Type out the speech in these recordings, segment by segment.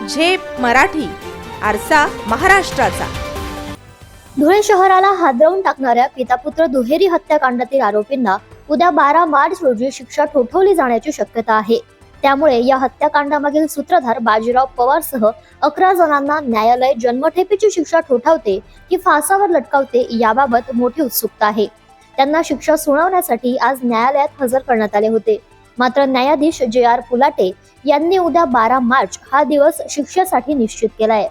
झेप मराठी, आरसा महाराष्ट्राचा. धुळे शहराला हादरवून टाकणाऱ्या पिता-पुत्र दुहेरी हत्याकांडातील आरोपींना उद्या 12 मार्च रोजी शिक्षा ठोठावली जाण्याची शक्यता आहे. त्यामुळे या हत्याकांडामागील सूत्रधार बाजीराव पवारसह 11 जणांना न्यायालय जन्मठेपेची शिक्षा ठोठावते की फासावर लटकावते याबाबत मोठी उत्सुकता आहे. त्यांना शिक्षा सुनावण्यासाठी आज न्यायालयात हजर करण्यात आले होते. मात्र न्यायाधीश JR पुलाटे यांनी उद्या 12 मार्च हा दिवस शिक्षेसाठी निश्चित केलाय.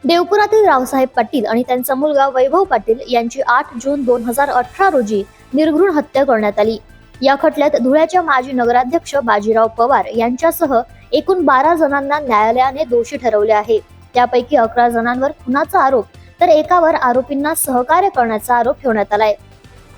देवपुरातील रावसाहेब पाटील आणि त्यांचा मुलगा वैभव पाटील यांची 8 जून 2018 रोजी निर्घृण हत्या करण्यात आली. या खटल्यात धुळ्याच्या माजी नगराध्यक्ष बाजीराव पवार यांच्यासह एकूण 12 जणांना न्यायालयाने दोषी ठरवले आहे. त्यापैकी 11 जणांवर खुनाचा आरोप तर एकावर आरोपींना सहकार्य करण्याचा आरोप ठेवण्यात आलाय.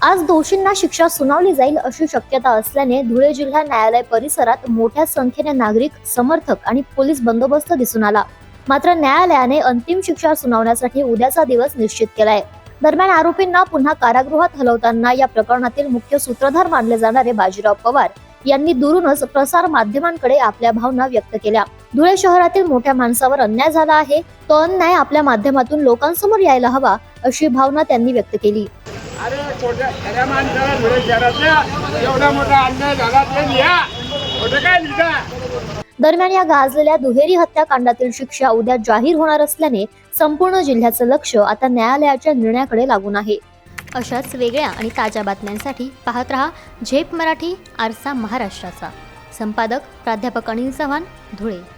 आज दोषींना शिक्षा सुनावली जाईल अशी शक्यता असल्याने धुळे जिल्हा न्यायालय परिसरात मोठ्या संख्येने नागरिक, समर्थक आणि पोलीस बंदोबस्त दिसून आला. मात्र न्यायालयाने अंतिम शिक्षा सुनावण्यासाठी उद्याचा दिवस निश्चित केलाय. दरम्यान आरोपींना पुन्हा कारागृहात हलवताना या प्रकरणातील मुख्य सूत्रधार मानले जाणारे बाजीराव पवार यांनी दुरूनच प्रसार माध्यमांकडे आपल्या भावना व्यक्त केल्या. धुळे शहरातील मोठ्या माणसावर अन्याय झाला आहे, तो अन्याय आपल्या माध्यमातून लोकांसमोर यायला हवा अशी भावना त्यांनी व्यक्त केली. अरे छोट्या माणसाला धुळे शहरातल्या एवढा मोठा अन्याय झाला ते लिहा, खोटं काय लिहा. दरम्यान या गाजलेल्या दुहेरी हत्याकांडातील शिक्षा उद्या जाहीर होणार असल्याने संपूर्ण जिल्ह्याचं लक्ष आता न्यायालयाच्या निर्णयाकडे लागून आहे. अशाच वेगळ्या आणि ताज्या बातम्यांसाठी पाहत रहा झेप मराठी, आरसा महाराष्ट्राचा. संपादक प्राध्यापक अनिल चव्हाण, धुळे.